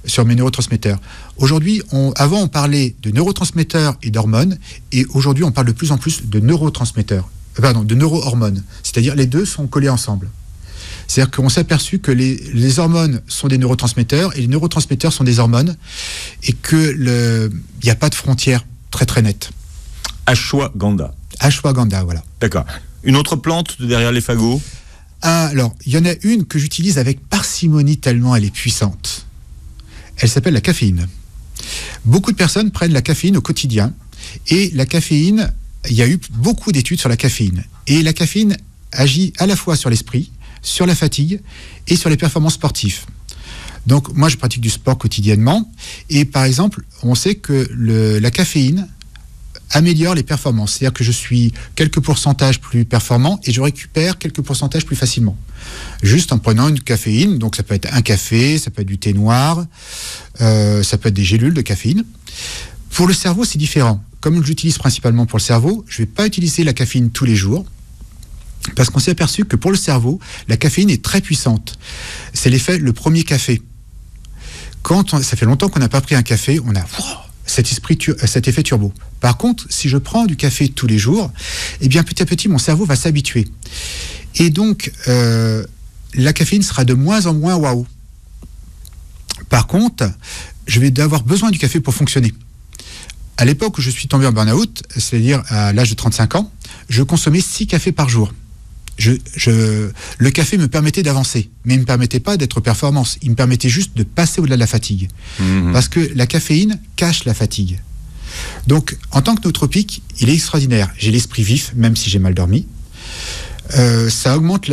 sur mes neurotransmetteurs. Aujourd'hui, avant, on parlait de neurotransmetteurs et d'hormones. Et aujourd'hui, on parle de plus en plus de neurotransmetteurs. De neurohormones. C'est-à-dire, les deux sont collés ensemble. C'est-à-dire qu'on s'est aperçu que les hormones sont des neurotransmetteurs et les neurotransmetteurs sont des hormones et qu'il n'y a pas de frontière très très nette. Ashwagandha. Ashwagandha, voilà. D'accord. Une autre plante de derrière les fagots? Alors, il y en a une que j'utilise avec parcimonie tellement elle est puissante. Elle s'appelle la caféine. Beaucoup de personnes prennent la caféine au quotidien et la caféine, il y a eu beaucoup d'études sur la caféine. Et la caféine agit à la fois sur l'esprit, sur la fatigue et sur les performances sportives. Donc moi je pratique du sport quotidiennement et par exemple on sait que la caféine améliore les performances, c'est-à-dire que je suis quelques pourcentages plus performant et je récupère quelques pourcentages plus facilement juste en prenant une caféine. Donc ça peut être un café, ça peut être du thé noir, ça peut être des gélules de caféine. Pour le cerveau c'est différent, comme j'utilise principalement pour le cerveau, je ne vais pas utiliser la caféine tous les jours. Parce qu'on s'est aperçu que pour le cerveau, la caféine est très puissante. C'est l'effet le premier café. Ça fait longtemps qu'on n'a pas pris un café, on a cet effet turbo. Par contre, si je prends du café tous les jours, eh bien petit à petit, mon cerveau va s'habituer. Et donc, la caféine sera de moins en moins waouh. Par contre, je vais avoir besoin du café pour fonctionner. À l'époque où je suis tombé en burn-out, c'est-à-dire à l'âge de 35 ans, je consommais 6 cafés par jour. Le café me permettait d'avancer, mais il ne me permettait pas d'être performance. Il me permettait juste de passer au-delà de la fatigue. Parce que la caféine cache la fatigue. Donc, en tant que nootropique, il est extraordinaire. J'ai l'esprit vif, même si j'ai mal dormi. Ça impacte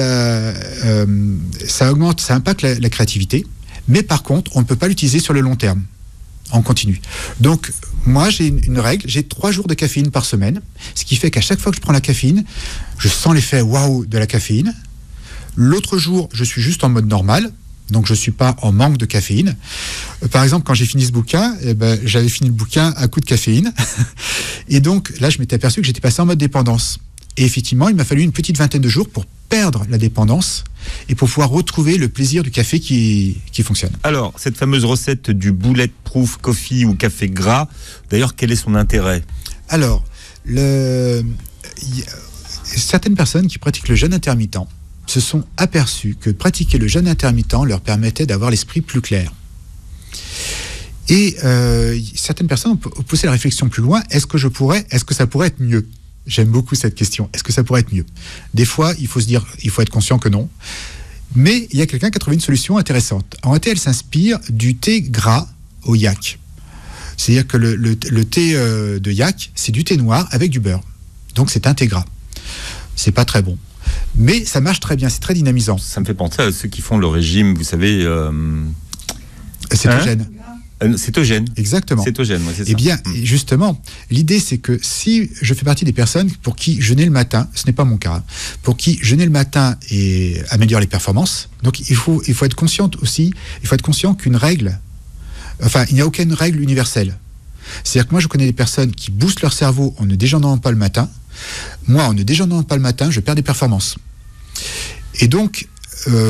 la créativité. Mais par contre, on ne peut pas l'utiliser sur le long terme, en continu. Donc, moi, j'ai une règle, j'ai 3 jours de caféine par semaine, ce qui fait qu'à chaque fois que je prends la caféine, je sens l'effet waouh de la caféine. L'autre jour, je suis juste en mode normal, donc je ne suis pas en manque de caféine. Par exemple, quand j'ai fini ce bouquin, j'avais fini le bouquin à coup de caféine. Et donc, là, je m'étais aperçu que j'étais passé en mode dépendance. Et effectivement, il m'a fallu une petite vingtaine de jours pour perdre la dépendance et pour pouvoir retrouver le plaisir du café qui fonctionne. Alors, cette fameuse recette du bulletproof coffee ou café gras, d'ailleurs, quel est son intérêt ? Alors, certaines personnes qui pratiquent le jeûne intermittent se sont aperçues que pratiquer le jeûne intermittent leur permettait d'avoir l'esprit plus clair. Et certaines personnes ont poussé la réflexion plus loin, est-ce que ça pourrait être mieux ? J'aime beaucoup cette question. Est-ce que ça pourrait être mieux ? Des fois, il faut être conscient que non. Mais il y a quelqu'un qui a trouvé une solution intéressante. En réalité, elle s'inspire du thé gras au yak. C'est-à-dire que le thé de yak, c'est du thé noir avec du beurre. Donc c'est un thé gras. C'est pas très bon. Mais ça marche très bien, c'est très dynamisant. Ça me fait penser à ceux qui font le régime, vous savez... cétogène. Cétogène. Exactement. Cétogène, ouais, c'est ça. Eh bien, justement, l'idée, c'est que si je fais partie des personnes pour qui jeûner le matin, ce n'est pas mon cas, pour qui jeûner le matin et améliore les performances, donc il faut être conscient aussi, il faut être conscient qu'une règle, enfin, il n'y a aucune règle universelle. C'est-à-dire que moi, je connais des personnes qui boostent leur cerveau en ne déjeunant pas le matin. Moi, en ne déjeunant pas le matin, je perds des performances. Et donc,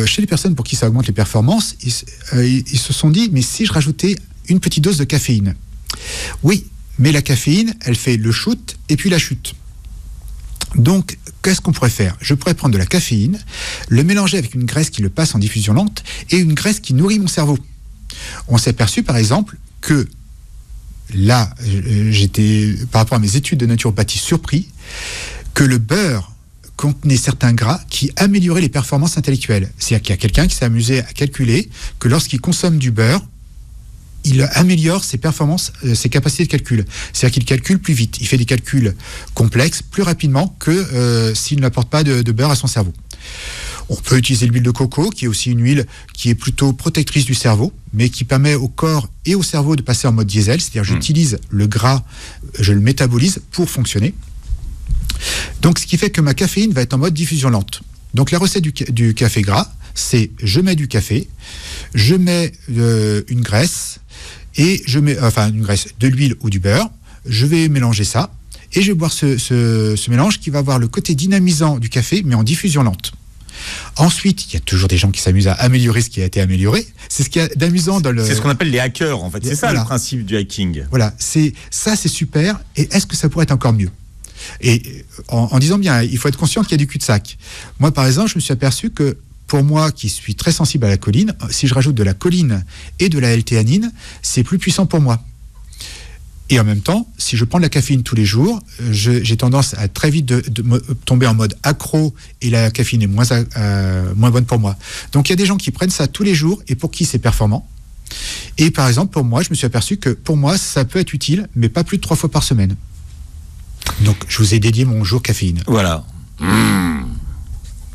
chez les personnes pour qui ça augmente les performances, ils se sont dit, mais si je rajoutais une petite dose de caféine. Oui, mais la caféine, elle fait le shoot et puis la chute. Donc, qu'est-ce qu'on pourrait faire ? Je pourrais prendre de la caféine, le mélanger avec une graisse qui le passe en diffusion lente et une graisse qui nourrit mon cerveau. On s'est aperçu, par exemple, que là, j'étais, par rapport à mes études de naturopathie, surpris que le beurre contenait certains gras qui amélioraient les performances intellectuelles. C'est-à-dire qu'il y a quelqu'un qui s'est amusé à calculer que lorsqu'il consomme du beurre, il améliore ses performances, ses capacités de calcul. C'est-à-dire qu'il calcule plus vite. Il fait des calculs complexes plus rapidement que s'il n'apporte pas de beurre à son cerveau. On peut utiliser l'huile de coco, qui est aussi une huile qui est plutôt protectrice du cerveau, mais qui permet au corps et au cerveau de passer en mode diesel. C'est-à-dire j'utilise le gras, je le métabolise pour fonctionner. Donc ce qui fait que ma caféine va être en mode diffusion lente. Donc la recette du café gras, c'est je mets du café, je mets une graisse, et je mets une graisse, de l'huile ou du beurre, je vais mélanger ça, et je vais boire ce mélange qui va avoir le côté dynamisant du café, mais en diffusion lente. Ensuite, il y a toujours des gens qui s'amusent à améliorer ce qui a été amélioré. C'est ce qu'il y a d'amusant dans le... C'est ce qu'on appelle les hackers, en fait. C'est ça, le principe du hacking. Voilà, c'est super. Et est-ce que ça pourrait être encore mieux ? Et en disant bien, il faut être conscient qu'il y a du cul-de-sac. Moi, par exemple, je me suis aperçu que pour moi, qui suis très sensible à la choline, si je rajoute de la choline et de la L-théanine, c'est plus puissant pour moi. Et en même temps, si je prends de la caféine tous les jours, j'ai tendance à très vite de tomber en mode accro et la caféine est moins bonne pour moi. Donc il y a des gens qui prennent ça tous les jours et pour qui c'est performant. Et par exemple, pour moi, je me suis aperçu que pour moi, ça peut être utile, mais pas plus de 3 fois par semaine. Donc je vous ai dédié mon jour caféine. Voilà.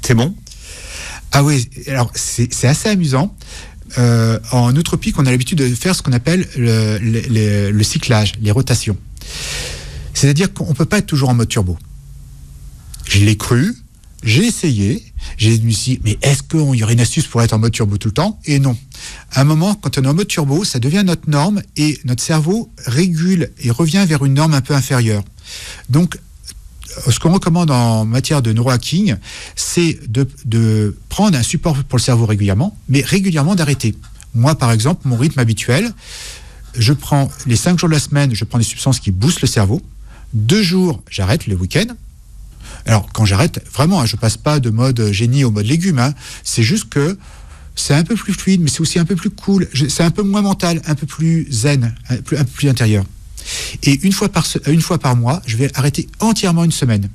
C'est bon ? Ah oui, alors c'est assez amusant. En nootropique, on a l'habitude de faire ce qu'on appelle le cyclage, les rotations. C'est-à-dire qu'on ne peut pas être toujours en mode turbo. Je l'ai cru, j'ai essayé, j'ai me dit, mais est-ce qu'il y aurait une astuce pour être en mode turbo tout le temps ? Et non. À un moment, quand on est en mode turbo, ça devient notre norme et notre cerveau régule et revient vers une norme un peu inférieure. Donc, ce qu'on recommande en matière de neurohacking, c'est de prendre un support pour le cerveau régulièrement, mais régulièrement d'arrêter. Moi, par exemple, mon rythme habituel, je prends les 5 jours de la semaine, je prends des substances qui boostent le cerveau. 2 jours, j'arrête le week-end. Alors, quand j'arrête, vraiment, je passe pas de mode génie au mode légume. C'est juste que c'est un peu plus fluide, mais c'est aussi un peu plus cool. C'est un peu moins mental, un peu plus zen, un peu plus intérieur. Et une fois par mois, je vais arrêter entièrement une semaine.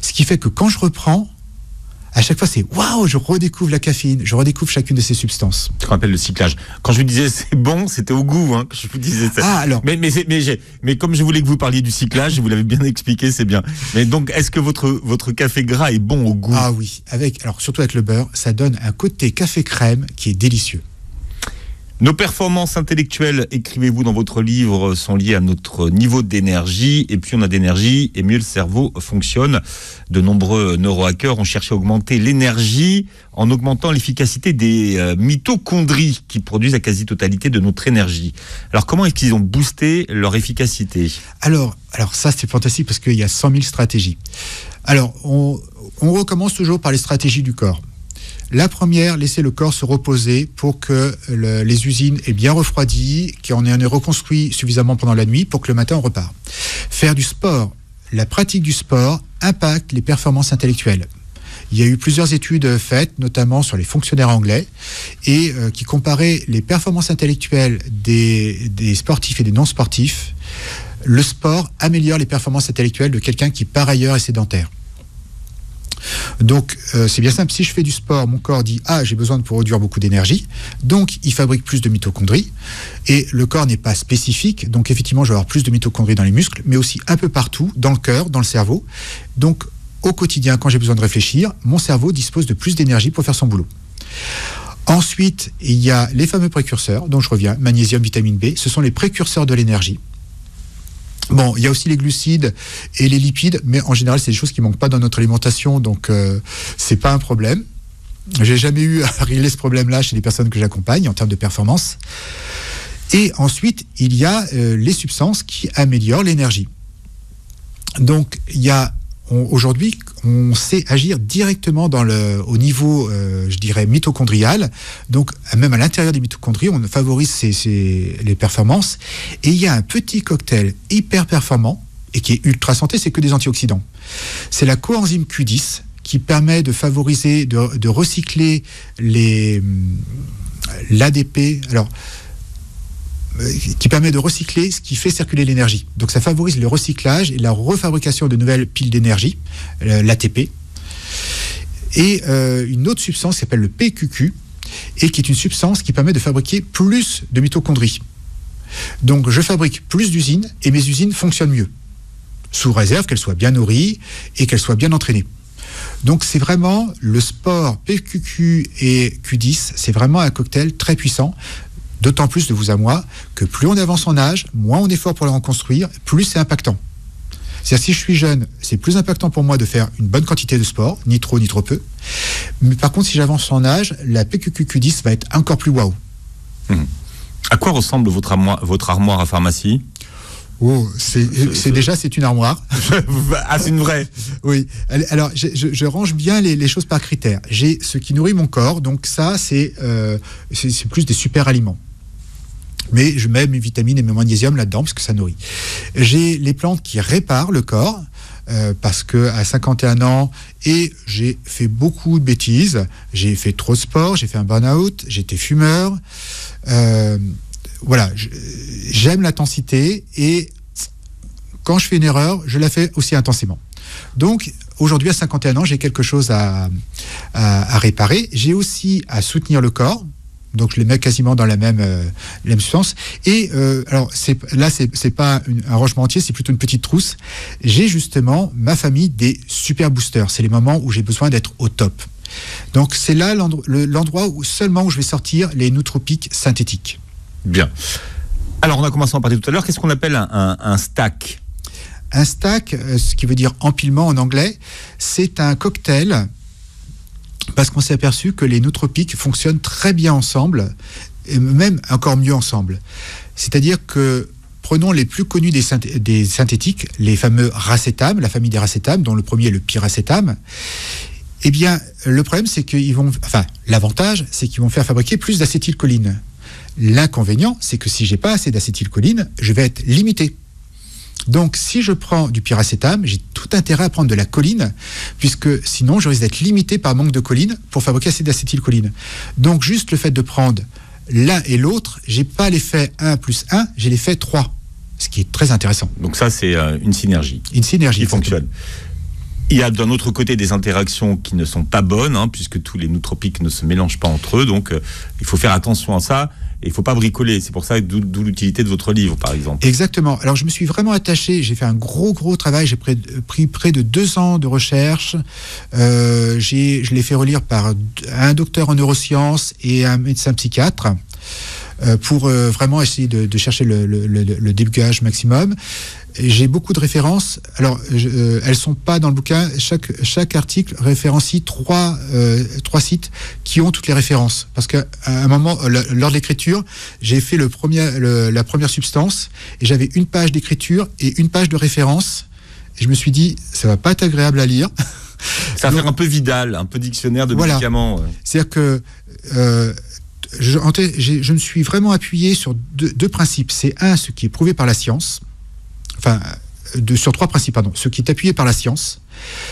Ce qui fait que quand je reprends, à chaque fois, c'est waouh, je redécouvre la caféine, je redécouvre chacune de ces substances. Ce qu'on appelle le cyclage. Quand je vous disais c'est bon, c'était au goût, que je vous disais ça. Ah, alors. Mais comme je voulais que vous parliez du cyclage, vous l'avez bien expliqué, c'est bien. Mais donc, est-ce que votre café gras est bon au goût? Ah oui, surtout avec le beurre, ça donne un côté café crème qui est délicieux. Nos performances intellectuelles, écrivez-vous dans votre livre, sont liées à notre niveau d'énergie. Et plus on a d'énergie, et mieux le cerveau fonctionne. De nombreux neurohackers ont cherché à augmenter l'énergie en augmentant l'efficacité des mitochondries qui produisent la quasi-totalité de notre énergie. Alors comment est-ce qu'ils ont boosté leur efficacité? Alors ça c'est fantastique parce qu'il y a 100 000 stratégies. Alors on recommence toujours par les stratégies du corps. La première, laisser le corps se reposer pour que les usines aient bien refroidi, qu'on ait reconstruit suffisamment pendant la nuit pour que le matin on repart. Faire du sport. La pratique du sport impacte les performances intellectuelles. Il y a eu plusieurs études faites, notamment sur les fonctionnaires anglais, et qui comparaient les performances intellectuelles des sportifs et des non-sportifs. Le sport améliore les performances intellectuelles de quelqu'un qui par ailleurs est sédentaire. Donc c'est bien simple, si je fais du sport, mon corps dit j'ai besoin de produire beaucoup d'énergie, donc il fabrique plus de mitochondries, et le corps n'est pas spécifique, donc effectivement je vais avoir plus de mitochondries dans les muscles, mais aussi un peu partout, dans le cœur, dans le cerveau. Donc au quotidien, quand j'ai besoin de réfléchir, mon cerveau dispose de plus d'énergie pour faire son boulot. Ensuite, il y a les fameux précurseurs, dont je reviens, magnésium, vitamine B, ce sont les précurseurs de l'énergie. Bon, il y a aussi les glucides et les lipides, mais en général, c'est des choses qui manquent pas dans notre alimentation, donc c'est pas un problème. J'ai jamais eu à régler ce problème-là chez les personnes que j'accompagne en termes de performance. Et ensuite, il y a les substances qui améliorent l'énergie. Donc, aujourd'hui, on sait agir directement au niveau, je dirais, mitochondrial. Donc, même à l'intérieur des mitochondries, on favorise les performances. Et il y a un petit cocktail hyper performant et qui est ultra santé, c'est que des antioxydants. C'est la coenzyme Q10 qui permet de favoriser, de recycler l'ADP. Alors, qui permet de recycler ce qui fait circuler l'énergie. Donc ça favorise le recyclage et la refabrication de nouvelles piles d'énergie, l'ATP. Et une autre substance qui s'appelle le PQQ, et qui est une substance qui permet de fabriquer plus de mitochondries. Donc je fabrique plus d'usines, et mes usines fonctionnent mieux, sous réserve qu'elles soient bien nourries et qu'elles soient bien entraînées. Donc c'est vraiment le sport PQQ et Q10, c'est vraiment un cocktail très puissant. D'autant plus de vous à moi que plus on avance en âge, moins on est fort pour le reconstruire, plus c'est impactant. C'est-à-dire si je suis jeune, c'est plus impactant pour moi de faire une bonne quantité de sport, ni trop ni trop peu. Mais par contre, si j'avance en âge, la PQQ10 va être encore plus waouh. À quoi ressemble votre armoire à pharmacie? C'est une armoire. C'est une vraie. Oui. Alors, je range bien les choses par critères. J'ai ce qui nourrit mon corps, donc ça, c'est plus des super aliments. Mais je mets mes vitamines et mes magnésiums là-dedans parce que ça nourrit. J'ai les plantes qui réparent le corps. Parce que à 51 ans, et j'ai fait beaucoup de bêtises. J'ai fait trop de sport, j'ai fait un burn-out, j'étais fumeur. Voilà, j'aime l'intensité et quand je fais une erreur, je la fais aussi intensément. Donc, aujourd'hui, à 51 ans, j'ai quelque chose à réparer. J'ai aussi à soutenir le corps. Donc, je les mets quasiment dans la même substance. Et alors, c'est pas un rangement entier, c'est plutôt une petite trousse. J'ai justement ma famille des super boosters. C'est les moments où j'ai besoin d'être au top. Donc, c'est là l'endroit où je vais sortir les nootropiques synthétiques. Bien. Alors, on a commencé à en parler tout à l'heure. Qu'est-ce qu'on appelle un stack? Un stack, ce qui veut dire empilement en anglais, c'est un cocktail, parce qu'on s'est aperçu que les nootropiques fonctionnent très bien ensemble, et même encore mieux ensemble. C'est-à-dire que, prenons les plus connus des synthétiques, les fameux racétam, la famille des racétam, dont le premier est le piracétam. Eh bien, le problème, c'est l'avantage, c'est qu'ils vont faire fabriquer plus d'acétylcholine. L'inconvénient, c'est que si j'ai pas assez d'acétylcholine, je vais être limité. Donc, si je prends du pyracétam, j'ai tout intérêt à prendre de la choline, puisque sinon, je risque d'être limité par manque de choline pour fabriquer assez d'acétylcholine. Donc, juste le fait de prendre l'un et l'autre, j'ai pas l'effet 1 plus 1, j'ai l'effet 3, ce qui est très intéressant. Donc ça, c'est une synergie. Une synergie qui fonctionne. Il y a d'un autre côté des interactions qui ne sont pas bonnes, puisque tous les nootropiques ne se mélangent pas entre eux, donc il faut faire attention à ça. Et il ne faut pas bricoler, c'est pour ça d'où l'utilité de votre livre, par exemple. Exactement. Alors, je me suis vraiment attaché, j'ai fait un gros travail, j'ai pris près de 2 ans de recherche. Je l'ai fait relire par un docteur en neurosciences et un médecin psychiatre pour vraiment essayer de chercher le débugage maximum. Et j'ai beaucoup de références. Alors, elles sont pas dans le bouquin. Chaque article référencie 3 sites qui ont toutes les références. Parce qu'à un moment, lors de l'écriture, j'ai fait la première substance et j'avais une page d'écriture et une page de référence. Et je me suis dit, ça va pas être agréable à lire. Ça va faire un peu Vidal, un peu dictionnaire de médicaments. Ouais. C'est-à-dire que je me suis vraiment appuyé sur deux principes. C'est ce qui est prouvé par la science. Enfin, sur 3 principes, pardon. Ce qui est appuyé par la science,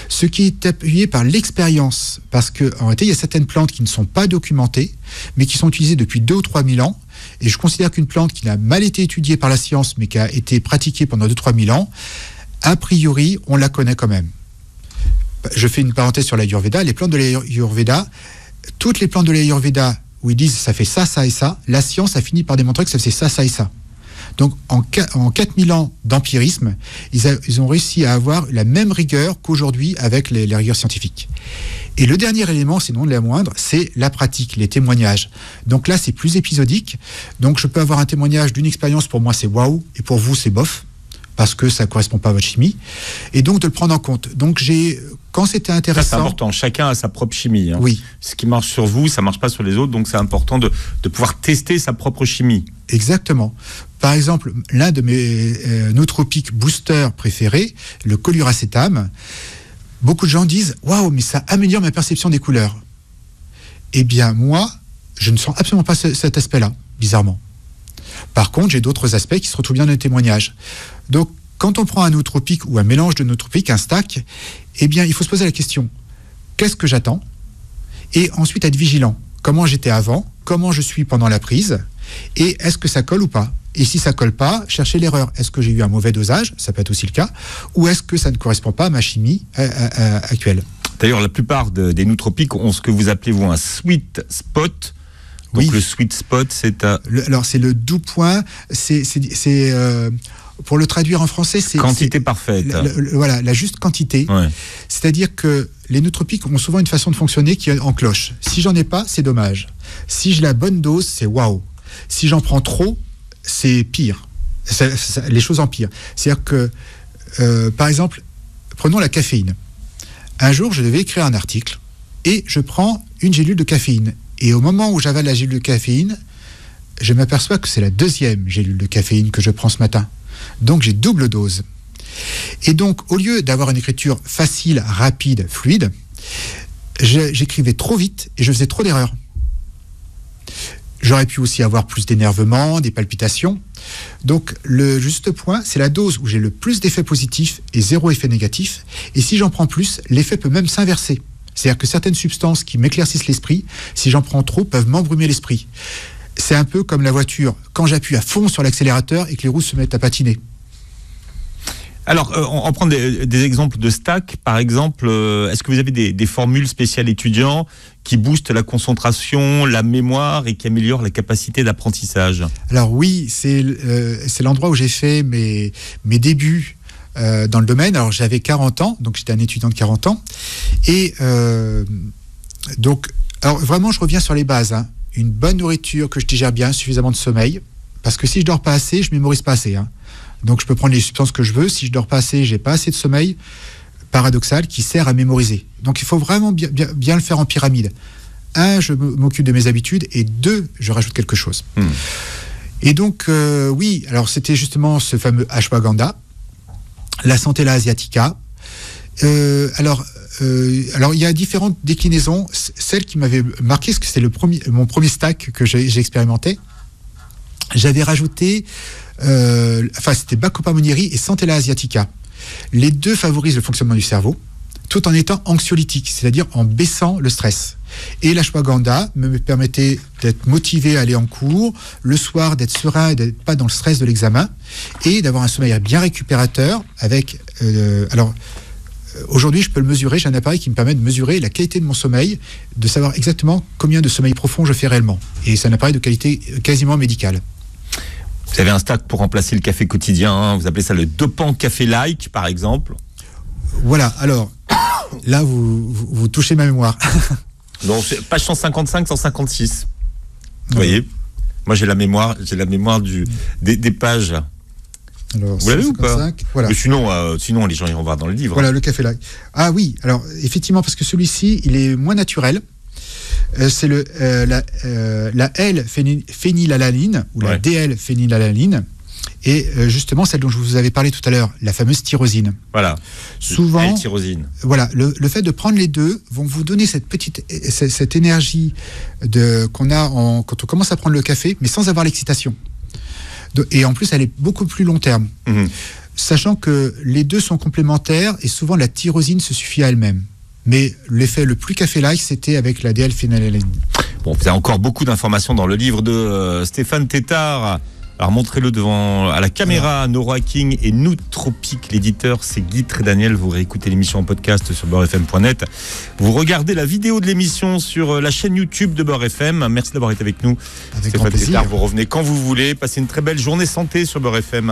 ce qui est appuyé par l'expérience, parce qu'en réalité, il y a certaines plantes qui ne sont pas documentées, mais qui sont utilisées depuis 2 ou 3 000 ans, et je considère qu'une plante qui n'a mal été étudiée par la science, mais qui a été pratiquée pendant 2 ou 3 000 ans, a priori, on la connaît quand même. Je fais une parenthèse sur l'Ayurveda. Les plantes de l'Ayurveda, toutes les plantes de l'Ayurveda où ils disent ça fait ça, ça et ça, la science a fini par démontrer que ça fait ça, ça et ça. Donc, en 4000 ans d'empirisme, ils ont réussi à avoir la même rigueur qu'aujourd'hui avec les rigueurs scientifiques. Et le dernier élément, c'est non de la moindre, c'est la pratique, les témoignages. Donc là, c'est plus épisodique. Donc, je peux avoir un témoignage d'une expérience, pour moi, c'est waouh, et pour vous, c'est bof, parce que ça ne correspond pas à votre chimie. Et donc, de le prendre en compte. Donc, quand c'était intéressant... Ça, c'est important. Chacun a sa propre chimie. Oui. Ce qui marche sur vous, ça ne marche pas sur les autres. Donc, c'est important de pouvoir tester sa propre chimie. Exactement. Par exemple, l'un de mes nootropiques boosters préférés, le coluracétam, beaucoup de gens disent « Waouh, mais ça améliore ma perception des couleurs ». Eh bien, moi, je ne sens absolument pas cet aspect-là, bizarrement. Par contre, j'ai d'autres aspects qui se retrouvent bien dans les témoignages. Donc, quand on prend un nootropique ou un mélange de nootropiques, un stack, eh bien, il faut se poser la question, qu'est-ce que j'attends ? Et ensuite, être vigilant. Comment j'étais avant ? Comment je suis pendant la prise ? Et est-ce que ça colle ou pas ? Et si ça colle pas, chercher l'erreur. Est-ce que j'ai eu un mauvais dosage ? Ça peut être aussi le cas. Ou est-ce que ça ne correspond pas à ma chimie actuelle ? D'ailleurs, la plupart des nootropiques ont ce que vous appelez, vous, un sweet spot. Donc, le sweet spot, c'est alors, c'est le doux point. Pour le traduire en français, c'est... Quantité parfaite. Voilà, la juste quantité. Ouais. C'est-à-dire que les nootropiques ont souvent une façon de fonctionner qui est en cloche. Si j'en ai pas, c'est dommage. Si j'ai la bonne dose, c'est waouh. Si j'en prends trop, c'est pire. Les choses empirent. C'est-à-dire que, par exemple, prenons la caféine. Un jour, je devais écrire un article et je prends une gélule de caféine. Et au moment où j'avale la gélule de caféine, je m'aperçois que c'est la 2e gélule de caféine que je prends ce matin. Donc, j'ai double dose. Et donc, au lieu d'avoir une écriture facile, rapide, fluide, j'écrivais trop vite et je faisais trop d'erreurs. J'aurais pu aussi avoir plus d'énervement, des palpitations. Donc, le juste point, c'est la dose où j'ai le plus d'effets positifs et 0 effet négatif. Et si j'en prends plus, l'effet peut même s'inverser. C'est-à-dire que certaines substances qui m'éclaircissent l'esprit, si j'en prends trop, peuvent m'embrumer l'esprit. C'est un peu comme la voiture, quand j'appuie à fond sur l'accélérateur et que les roues se mettent à patiner. Alors, on prend des exemples de stack, par exemple. Est-ce que vous avez des formules spéciales étudiants qui boostent la concentration, la mémoire et qui améliorent la capacité d'apprentissage ? Alors oui, c'est l'endroit où j'ai fait mes débuts dans le domaine. Alors j'avais 40 ans, donc j'étais un étudiant de 40 ans. Et donc, alors vraiment, je reviens sur les bases. Une bonne nourriture, que je digère bien, suffisamment de sommeil. Parce que si je dors pas assez, je mémorise pas assez. Donc je peux prendre les substances que je veux. Si je dors pas assez, j'ai pas assez de sommeil, paradoxal, qui sert à mémoriser. Donc il faut vraiment bien le faire en pyramide. 1, je m'occupe de mes habitudes, et 2, je rajoute quelque chose. Et donc, oui, alors c'était justement ce fameux ashwagandha, la Centella asiatica. Alors, il y a différentes déclinaisons. Celle qui m'avait marqué, parce que c'était mon premier stack que j'ai expérimenté, j'avais rajouté, c'était Bacopa monnieri et Centella asiatica. Les deux favorisent le fonctionnement du cerveau, tout en étant anxiolytiques, c'est-à-dire en baissant le stress. Et l'ashwagandha me permettait d'être motivé à aller en cours, le soir d'être serein et d'être pas dans le stress de l'examen, et d'avoir un sommeil bien récupérateur avec... Aujourd'hui, je peux le mesurer, j'ai un appareil qui me permet de mesurer la qualité de mon sommeil, de savoir exactement combien de sommeil profond je fais réellement. Et c'est un appareil de qualité quasiment médicale. Vous avez un stack pour remplacer le café quotidien, hein. Vous appelez ça le dopant café-like, par exemple. Voilà, alors, là, vous touchez ma mémoire. Donc, page 155, 156. Vous voyez, moi j'ai la mémoire des pages. Alors, vous l'avez ou pas? Voilà. Mais sinon, les gens iront voir dans le livre. Voilà, le café like. Ah oui, alors effectivement, parce que celui-ci, il est moins naturel. C'est la L-phénylalanine ou la DL-phénylalanine. Et justement, celle dont je vous avais parlé tout à l'heure, la fameuse tyrosine. Voilà. Souvent, L-tyrosine. Voilà, le fait de prendre les deux vont vous donner cette énergie qu'on a quand on commence à prendre le café, mais sans avoir l'excitation. Et en plus, elle est beaucoup plus long terme. Mmh. Sachant que les deux sont complémentaires et souvent la tyrosine se suffit à elle-même. Mais l'effet le plus café-like, c'était avec la DL-phénylalanine. Bon, vous avez encore beaucoup d'informations dans le livre de Stéphane Tétart. Alors montrez-le à la caméra. Neurohacking et Nootropique. L'éditeur, c'est Guy Trédaniel. Vous réécoutez l'émission en podcast sur beurrefm.net. Vous regardez la vidéo de l'émission sur la chaîne YouTube de Beurre FM. Merci d'avoir été avec nous. Avec grand plaisir. Tétart, vous revenez quand vous voulez. Passez une très belle journée santé sur Beurre FM.